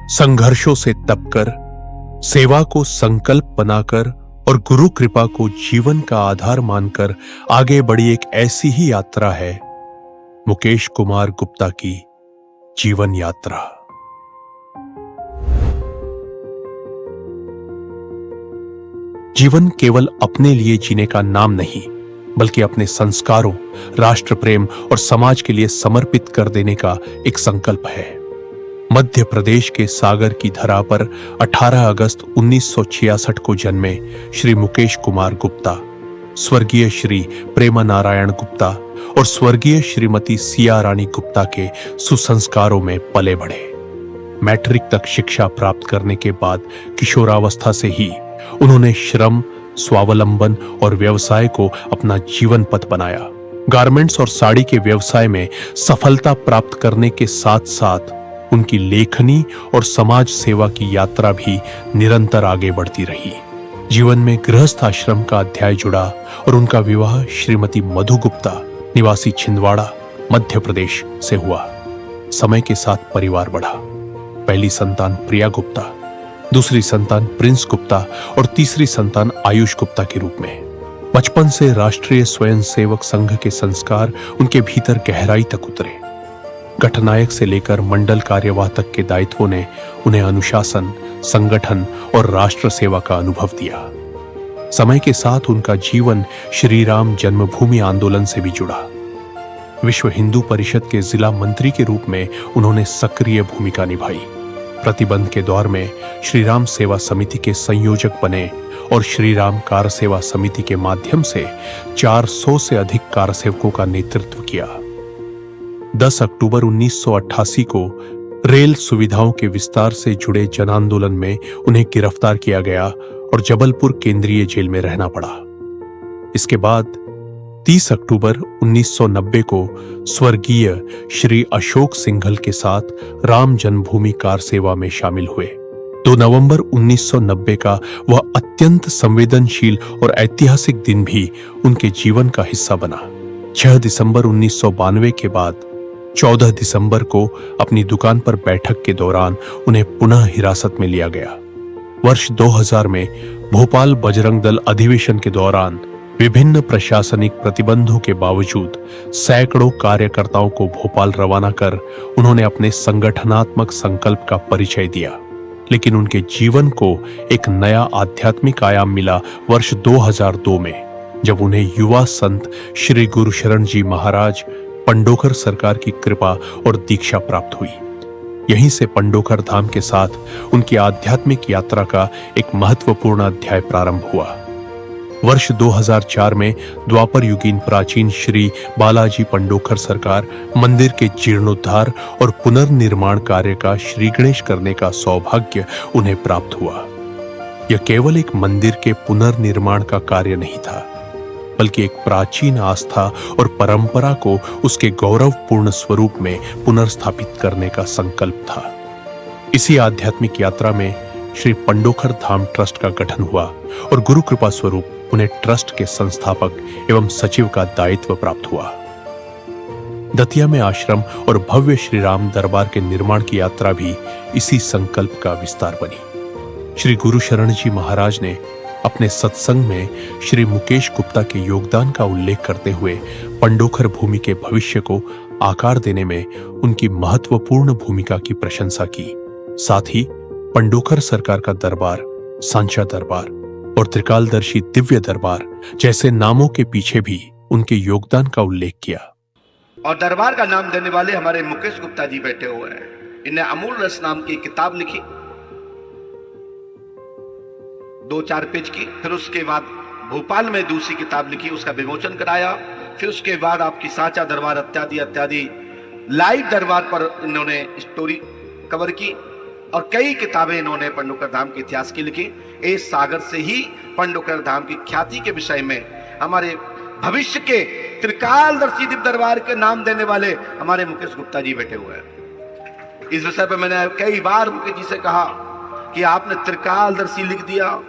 संघर्षों से तपकर, सेवा को संकल्प बनाकर और गुरु कृपा को जीवन का आधार मानकर आगे बढ़ी एक ऐसी ही यात्रा है मुकेश कुमार गुप्ता की जीवन यात्रा। जीवन केवल अपने लिए जीने का नाम नहीं, बल्कि अपने संस्कारों, राष्ट्र प्रेम और समाज के लिए समर्पित कर देने का एक संकल्प है। मध्य प्रदेश के सागर की धरा पर 18 अगस्त 1966 को जन्मे श्री मुकेश कुमार गुप्ता, स्वर्गीय श्री प्रेमा नारायण गुप्ता और स्वर्गीय श्रीमती सिया रानी गुप्ता के सुसंस्कारों में पले बढ़े। मैट्रिक तक शिक्षा प्राप्त करने के बाद किशोरावस्था से ही उन्होंने श्रम, स्वावलंबन और व्यवसाय को अपना जीवन पथ बनाया। गारमेंट्स और साड़ी के व्यवसाय में सफलता प्राप्त करने के साथ साथ उनकी लेखनी और समाज सेवा की यात्रा भी निरंतर आगे बढ़ती रही। जीवन में गृहस्थ आश्रम का अध्याय जुड़ा और उनका विवाह श्रीमती मधु गुप्ता, निवासी छिंदवाड़ा, मध्य प्रदेश से हुआ। समय के साथ परिवार बढ़ा। पहली संतान प्रिया गुप्ता, दूसरी संतान प्रिंस गुप्ता और तीसरी संतान आयुष गुप्ता के रूप में। बचपन से राष्ट्रीय स्वयंसेवक संघ के संस्कार उनके भीतर गहराई तक उतरे। गठनायक से लेकर मंडल कार्यवाह तक के दायित्वों ने उन्हें अनुशासन, संगठन और राष्ट्र सेवा का अनुभव दिया। समय के साथ उनका जीवन श्री राम जन्मभूमि आंदोलन से भी जुड़ा। विश्व हिंदू परिषद के जिला मंत्री के रूप में उन्होंने सक्रिय भूमिका निभाई। प्रतिबंध के दौर में श्री राम सेवा समिति के संयोजक बने और श्री राम कार सेवा समिति के माध्यम से 400 से अधिक कारसेवकों का नेतृत्व किया। 10 अक्टूबर 1988 को रेल सुविधाओं के विस्तार से जुड़े जन आंदोलन में उन्हें गिरफ्तार किया गया और जबलपुर केंद्रीय जेल में रहना पड़ा। इसके बाद 30 अक्टूबर 1990 को स्वर्गीय श्री अशोक सिंघल के साथ राम जन्मभूमि कार सेवा में शामिल हुए। 2 नवंबर 1990 का वह अत्यंत संवेदनशील और ऐतिहासिक दिन भी उनके जीवन का हिस्सा बना। 6 दिसंबर 1992 के बाद 14 दिसंबर को अपनी दुकान पर बैठक के दौरान उन्हें पुनः हिरासत में लिया गया। वर्ष 2000 में भोपाल बजरंग दल अधिवेशन के दौरान विभिन्न प्रशासनिक प्रतिबंधों के बावजूद सैकड़ों कार्यकर्ताओं को भोपाल रवाना कर उन्होंने अपने संगठनात्मक संकल्प का परिचय दिया। लेकिन उनके जीवन को एक नया आध्यात्मिक आयाम मिला वर्ष 2002 में, जब उन्हें युवा संत श्री गुरु शरण जी महाराज पंडोखर सरकार की कृपा और दीक्षा प्राप्त हुई। यहीं से पंडोखर धाम के साथ उनकी आध्यात्मिक यात्रा का एक महत्वपूर्ण अध्याय प्रारंभ हुआ। वर्ष 2004 में द्वापर युगीन प्राचीन श्री बालाजी पंडोखर सरकार मंदिर के जीर्णोद्धार और पुनर्निर्माण कार्य का श्री गणेश करने का सौभाग्य उन्हें प्राप्त हुआ। यह केवल एक मंदिर के पुनर्निर्माण का कार्य नहीं था, बल्कि एक प्राचीन आस्था और परंपरा को उसके गौरवपूर्ण स्वरूप में पुनर्स्थापित करने का संकल्प था। इसी आध्यात्मिक यात्रा में श्री पंडोखर धाम ट्रस्ट का गठन हुआ और गुरु कृपा स्वरूप उन्हें ट्रस्ट के संस्थापक एवं सचिव का दायित्व प्राप्त हुआ। दतिया में आश्रम और भव्य श्री राम दरबार के निर्माण की यात्रा भी इसी संकल्प का विस्तार बनी। श्री गुरु शरण जी महाराज ने अपने सत्संग में श्री मुकेश गुप्ता के योगदान का उल्लेख करते हुए पंडोखर भूमि के भविष्य को आकार देने में उनकी महत्वपूर्ण भूमिका की प्रशंसा की। साथ ही पंडोखर सरकार का दरबार, सांचा दरबार और त्रिकालदर्शी दिव्य दरबार जैसे नामों के पीछे भी उनके योगदान का उल्लेख किया। और दरबार का नाम देने वाले हमारे मुकेश गुप्ता जी बैठे हुए हैं। इन्हें अमूल रस नाम की किताब लिखी, 2-4 पेज की। फिर उसके बाद भोपाल में दूसरी किताब लिखी, उसका विमोचन कराया। फिर उसके बाद आपकी सांचा दरबार इत्यादि इत्यादि लाइव दरबार पर इन्होंने स्टोरी कवर की और कई किताबें इन्होंने पंडोखर धाम के इतिहास की लिखी। इस सागर से ही पंडोखर धाम की ख्याति के विषय में हमारे भविष्य के त्रिकालदर्शी दिव्य दरबार के नाम देने वाले हमारे मुकेश गुप्ता जी बैठे हुए हैं। इस विषय पर मैंने कई बार मुकेश जी से कहा कि आपने त्रिकालदर्शी लिख दिया,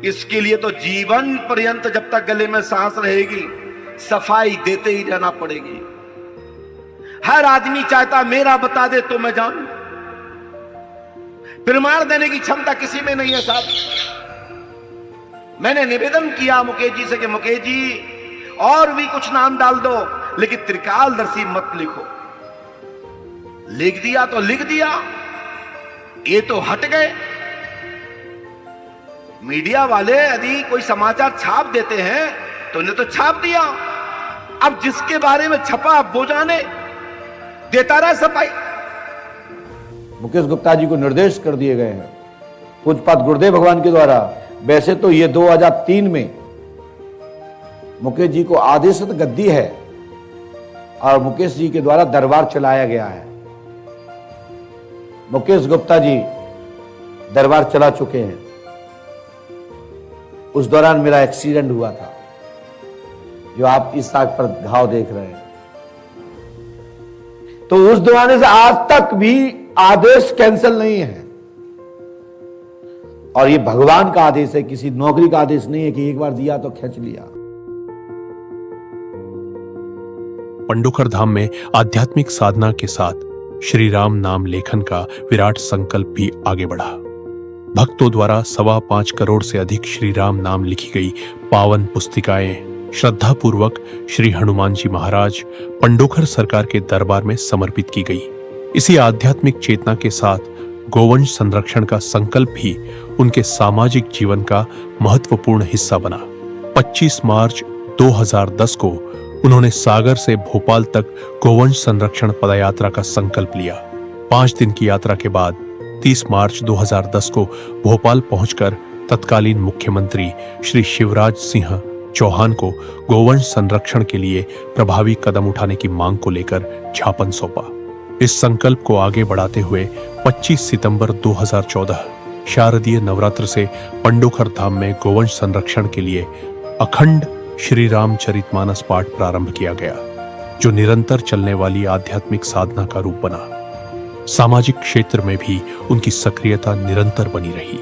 इसके लिए तो जीवन पर्यंत जब तक गले में सांस रहेगी सफाई देते ही रहना पड़ेगी। हर आदमी चाहता मेरा बता दे तो मैं जानूं, प्रमाण देने की क्षमता किसी में नहीं है साहब। मैंने निवेदन किया मुकेश जी से कि मुकेश जी और भी कुछ नाम डाल दो, लेकिन त्रिकालदर्शी मत लिखो। लिख दिया तो लिख दिया, ये तो हट गए। मीडिया वाले यदि कोई समाचार छाप देते हैं तो उन्हें तो छाप दिया, अब जिसके बारे में छपा वो जाने, देता रहा सफाई। मुकेश गुप्ता जी को निर्देश कर दिए गए हैं पूज्यपाद गुरुदेव भगवान के द्वारा। वैसे तो ये 2003 में मुकेश जी को आदेशित गद्दी है और मुकेश जी के द्वारा दरबार चलाया गया है। मुकेश गुप्ता जी दरबार चला चुके हैं। उस दौरान मेरा एक्सीडेंट हुआ था, जो आप इस आग पर घाव देख रहे हैं। तो उस दौरान से आज तक भी आदेश कैंसिल नहीं है, और ये भगवान का आदेश है, किसी नौकरी का आदेश नहीं है कि एक बार दिया तो खींच लिया। पंडोखर धाम में आध्यात्मिक साधना के साथ श्री राम नाम लेखन का विराट संकल्प भी आगे बढ़ा। भक्तों द्वारा 5.25 करोड़ से अधिक श्री राम नाम लिखी गई पावन पुस्तिकाएं श्रद्धापूर्वक श्री हनुमान जी महाराज पंडोखर सरकार के दरबार में समर्पित की गई। इसी आध्यात्मिक चेतना के साथ गोवंश संरक्षण का संकल्प भी उनके सामाजिक जीवन का महत्वपूर्ण हिस्सा बना। 25 मार्च 2010 को उन्होंने सागर से भोपाल तक गोवंश संरक्षण पदयात्रा का संकल्प लिया। 5 दिन की यात्रा के बाद 30 मार्च 2010 को भोपाल पहुंचकर तत्कालीन मुख्यमंत्री श्री शिवराज सिंह चौहान को गोवंश संरक्षण के लिए प्रभावी कदम उठाने की मांग को लेकर ज्ञापन सौंपा। इस संकल्प को आगे बढ़ाते हुए 25 सितंबर 2014 शारदीय नवरात्र से पंडोखर धाम में गोवंश संरक्षण के लिए अखंड श्री रामचरितमानस पाठ प्रारंभ किया गया, जो निरंतर चलने वाली आध्यात्मिक साधना का रूप बना। सामाजिक क्षेत्र में भी उनकी सक्रियता निरंतर बनी रही।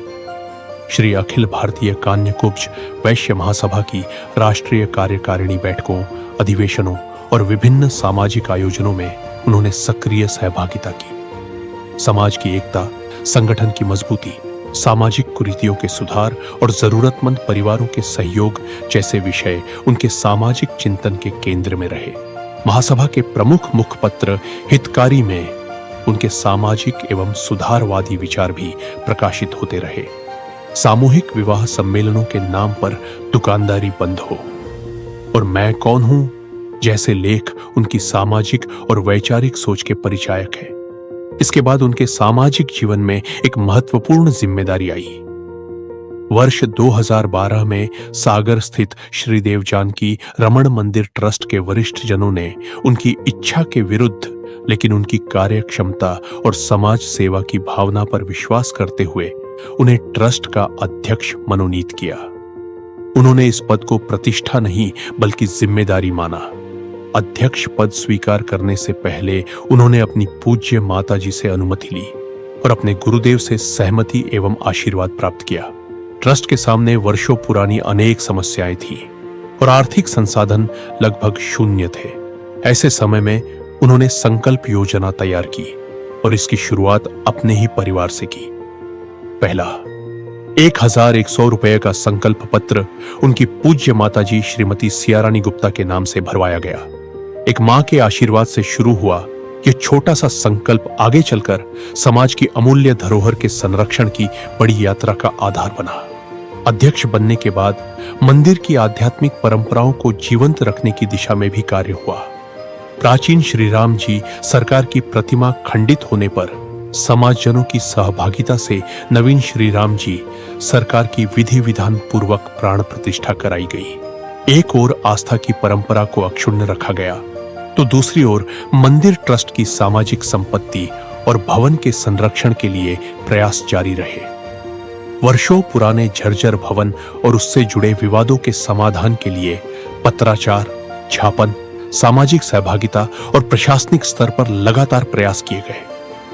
श्री अखिल भारतीय कान्यकुब्ज वैश्य महासभा की राष्ट्रीय कार्यकारिणी बैठकों, अधिवेशनों और विभिन्न सामाजिक आयोजनों में उन्होंने सक्रिय सहभागिता की। समाज की एकता, संगठन की मजबूती, सामाजिक कुरीतियों के सुधार और जरूरतमंद परिवारों के सहयोग जैसे विषय उनके सामाजिक चिंतन के केंद्र में रहे। महासभा के प्रमुख मुखपत्र हितकारी में उनके सामाजिक एवं सुधारवादी विचार भी प्रकाशित होते रहे। सामूहिक विवाह सम्मेलनों के नाम पर दुकानदारी बंद हो और मैं कौन हूं जैसे लेख उनकी सामाजिक और वैचारिक सोच के परिचायक है। इसके बाद उनके सामाजिक जीवन में एक महत्वपूर्ण जिम्मेदारी आई। वर्ष 2012 में सागर स्थित श्री देव जानकी रमण मंदिर ट्रस्ट के वरिष्ठ जनों ने उनकी इच्छा के विरुद्ध लेकिन उनकी कार्यक्षमता और समाज सेवा की भावना पर विश्वास करते हुए उन्हें ट्रस्ट का अध्यक्ष मनोनीत किया। उन्होंने इस पद को प्रतिष्ठा नहीं बल्कि जिम्मेदारी माना। अध्यक्ष पद स्वीकार करने से पहले उन्होंने अपनी पूज्य माता जी से अनुमति ली और अपने गुरुदेव से सहमति एवं आशीर्वाद प्राप्त किया। ट्रस्ट के सामने वर्षों पुरानी अनेक समस्याएं थीं और आर्थिक संसाधन लगभग शून्य थे। ऐसे समय में उन्होंने संकल्प योजना तैयार की और इसकी शुरुआत अपने ही परिवार से की। पहला 1100 रुपए का संकल्प पत्र उनकी पूज्य माताजी श्रीमती सियारानी गुप्ता के नाम से भरवाया गया। एक मां के आशीर्वाद से शुरू हुआ यह छोटा सा संकल्प आगे चलकर समाज की अमूल्य धरोहर के संरक्षण की बड़ी यात्रा का आधार बना। अध्यक्ष बनने के बाद मंदिर की आध्यात्मिक परंपराओं को जीवंत रखने की दिशा में भी कार्य हुआ। प्राचीन श्री राम जी सरकार की प्रतिमा खंडित होने पर समाजजनों की सहभागिता से नवीन श्री राम जी सरकार की विधि विधान पूर्वक प्राण प्रतिष्ठा कराई गई। एक ओर आस्था की परंपरा को अक्षुण्ण रखा गया तो दूसरी ओर मंदिर ट्रस्ट की सामाजिक संपत्ति और भवन के संरक्षण के लिए प्रयास जारी रहे। वर्षों पुराने झरझर भवन और उससे जुड़े विवादों के समाधान के लिए पत्राचार, छापन, सामाजिक सहभागिता और प्रशासनिक स्तर पर लगातार प्रयास किए गए।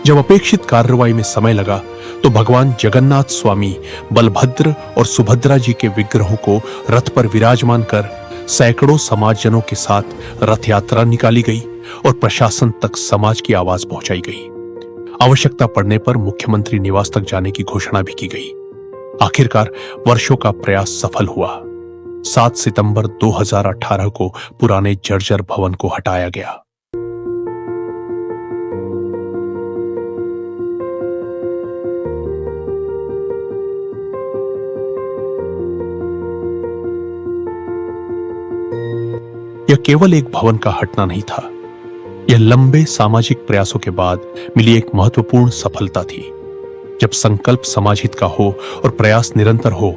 जब अपेक्षित कार्रवाई में समय लगा तो भगवान जगन्नाथ स्वामी, बलभद्र और सुभद्रा जी के विग्रहों को रथ पर विराजमान कर सैकड़ों समाजजनों के साथ रथ यात्रा निकाली गई और प्रशासन तक समाज की आवाज पहुंचाई गई। आवश्यकता पड़ने पर मुख्यमंत्री निवास तक जाने की घोषणा भी की गई। आखिरकार वर्षों का प्रयास सफल हुआ। 7 सितंबर 2018 को पुराने जर्जर भवन को हटाया गया। यह केवल एक भवन का हटना नहीं था, यह लंबे सामाजिक प्रयासों के बाद मिली एक महत्वपूर्ण सफलता थी। जब संकल्प समाज हित का हो और प्रयास निरंतर हो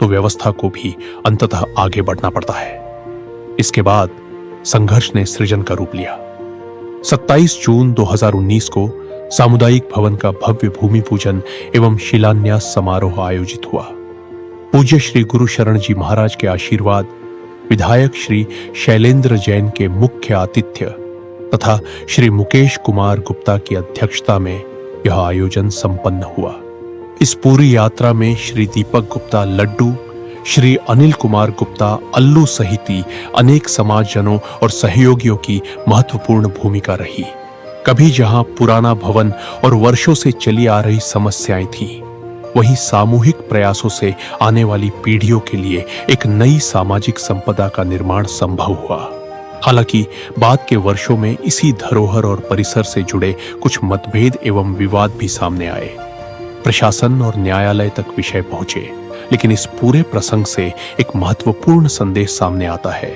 तो व्यवस्था को भी अंततः आगे बढ़ना पड़ता है। इसके बाद संघर्ष ने सृजन का रूप लिया। 27 जून 2019 को सामुदायिक भवन का भव्य भूमि पूजन एवं शिलान्यास समारोह आयोजित हुआ। पूज्य श्री गुरु शरण जी महाराज के आशीर्वाद, विधायक श्री शैलेंद्र जैन के मुख्य आतिथ्य तथा श्री मुकेश कुमार गुप्ता की अध्यक्षता में यह आयोजन संपन्न हुआ। इस पूरी यात्रा में श्री दीपक गुप्ता लड्डू, श्री अनिल कुमार गुप्ता अल्लू सहित अनेक समाजजनों और सहयोगियों की महत्वपूर्ण भूमिका रही। कभी जहां पुराना भवन और वर्षों से चली आ रही समस्याएं थीं, वहीं सामूहिक प्रयासों से आने वाली पीढ़ियों के लिए एक नई सामाजिक संपदा का निर्माण संभव हुआ। हालांकि बाद के वर्षों में इसी धरोहर और परिसर से जुड़े कुछ मतभेद एवं विवाद भी सामने आए। प्रशासन और न्यायालय तक विषय पहुंचे, लेकिन इस पूरे प्रसंग से एक महत्वपूर्ण संदेश सामने आता है।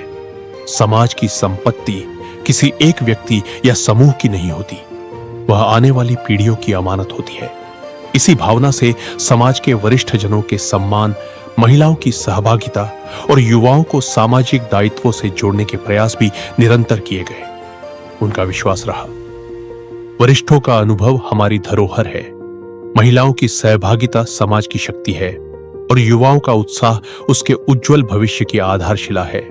समाज की संपत्ति किसी एक व्यक्ति या समूह की नहीं होती, वह आने वाली पीढ़ियों की अमानत होती है। इसी भावना से समाज के वरिष्ठ जनों के सम्मान, महिलाओं की सहभागिता और युवाओं को सामाजिक दायित्वों से जोड़ने के प्रयास भी निरंतर किए गए। उनका विश्वास रहा, वरिष्ठों का अनुभव हमारी धरोहर है, महिलाओं की सहभागिता समाज की शक्ति है और युवाओं का उत्साह उसके उज्जवल भविष्य की आधारशिला है।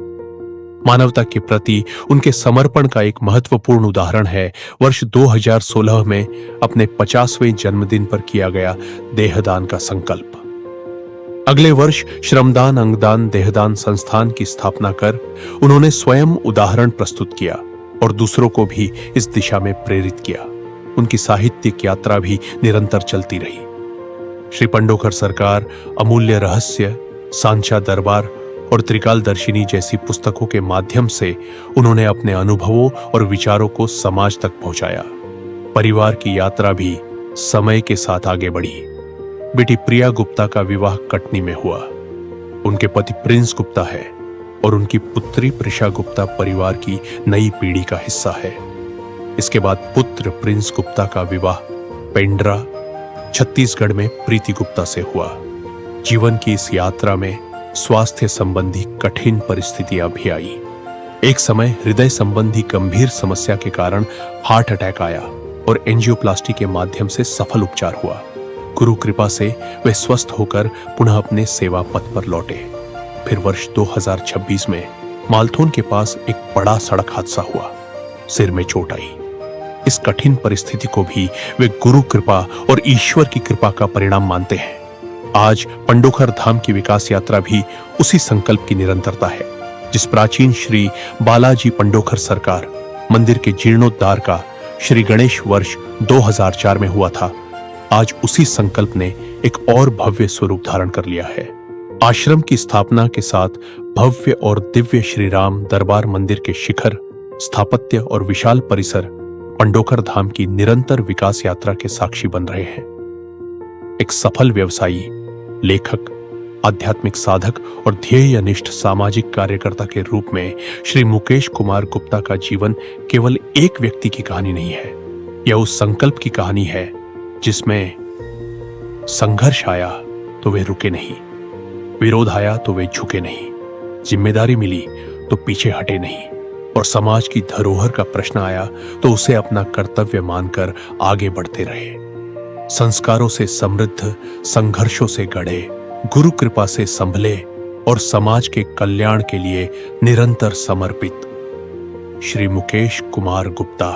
मानवता के प्रति उनके समर्पण का एक महत्वपूर्ण उदाहरण है वर्ष 2016 में अपने 50वें जन्मदिन पर किया गया देहदान का संकल्प। अगले वर्ष श्रमदान अंगदान देहदान संस्थान की स्थापना कर उन्होंने स्वयं उदाहरण प्रस्तुत किया और दूसरों को भी इस दिशा में प्रेरित किया। उनकी साहित्यिक यात्रा भी निरंतर चलती रही। श्री पंडोखर सरकार अमूल्य रहस्य, सांचा दरबार और त्रिकालदर्शिनी जैसी पुस्तकों के माध्यम से उन्होंने अपने अनुभवों और विचारों को समाज तक पहुंचाया। परिवार की यात्रा भी समय के साथ आगे बढ़ी। बेटी प्रिया गुप्ता का विवाह कटनी में हुआ। उनके पति प्रिंस गुप्ता है और उनकी पुत्री प्रिशा गुप्ता परिवार की नई पीढ़ी का हिस्सा है। इसके बाद पुत्र प्रिंस गुप्ता का विवाह पेंड्रा, छत्तीसगढ़ में प्रीति गुप्ता से हुआ। जीवन की इस यात्रा में स्वास्थ्य संबंधी कठिन परिस्थितियां भी आई। एक समय हृदय संबंधी गंभीर समस्या के कारण हार्ट अटैक आया और एंजियोप्लास्टी के माध्यम से सफल उपचार हुआ। गुरु कृपा से वे स्वस्थ होकर पुनः अपने सेवा पथ पर लौटे। फिर वर्ष 2026 में मालथोन के पास एक बड़ा सड़क हादसा हुआ। सिर में चोट आई। इस कठिन परिस्थिति को भी वे गुरु कृपा और ईश्वर की कृपा का परिणाम मानते हैं। आज पंडोखर धाम की विकास यात्रा भी उसी संकल्प की निरंतरता है। जिस प्राचीन श्री बालाजी पंडोखर सरकार मंदिर के जीर्णोद्धार का श्री गणेश वर्ष 2004 में हुआ था, आज उसी संकल्प ने एक और भव्य स्वरूप धारण कर लिया है। आश्रम की स्थापना के साथ भव्य और दिव्य श्री राम दरबार मंदिर के शिखर, स्थापत्य और विशाल परिसर पंडोखर धाम की निरंतर विकास यात्रा के साक्षी बन रहे हैं। एक सफल व्यवसायी, लेखक, आध्यात्मिक साधक और ध्येयनिष्ठ सामाजिक कार्यकर्ता के रूप में श्री मुकेश कुमार गुप्ता का जीवन केवल एक व्यक्ति की कहानी नहीं है, यह उस संकल्प की कहानी है जिसमें संघर्ष आया तो वे रुके नहीं, विरोध आया तो वे झुके नहीं, जिम्मेदारी मिली तो पीछे हटे नहीं और समाज की धरोहर का प्रश्न आया तो उसे अपना कर्तव्य मानकर आगे बढ़ते रहे। संस्कारों से समृद्ध, संघर्षों से गढ़े, गुरु कृपा से संभले और समाज के कल्याण के लिए निरंतर समर्पित श्री मुकेश कुमार गुप्ता।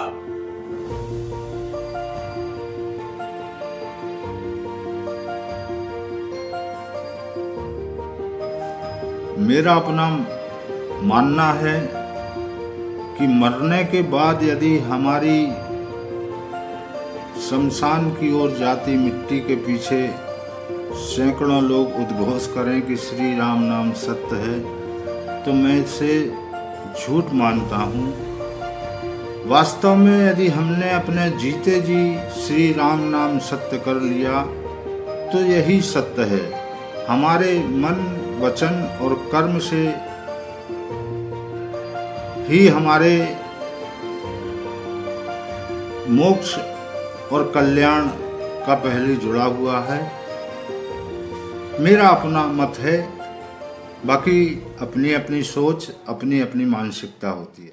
मेरा अपना मानना है कि मरने के बाद यदि हमारी शमशान की ओर जाती मिट्टी के पीछे सैकड़ों लोग उद्घोष करें कि श्री राम नाम सत्य है, तो मैं इसे झूठ मानता हूँ। वास्तव में यदि हमने अपने जीते जी श्री राम नाम सत्य कर लिया तो यही सत्य है। हमारे मन, वचन और कर्म से ही हमारे मोक्ष और कल्याण का पहलू जुड़ा हुआ है। मेरा अपना मत है, बाकी अपनी अपनी सोच, अपनी अपनी मानसिकता होती है।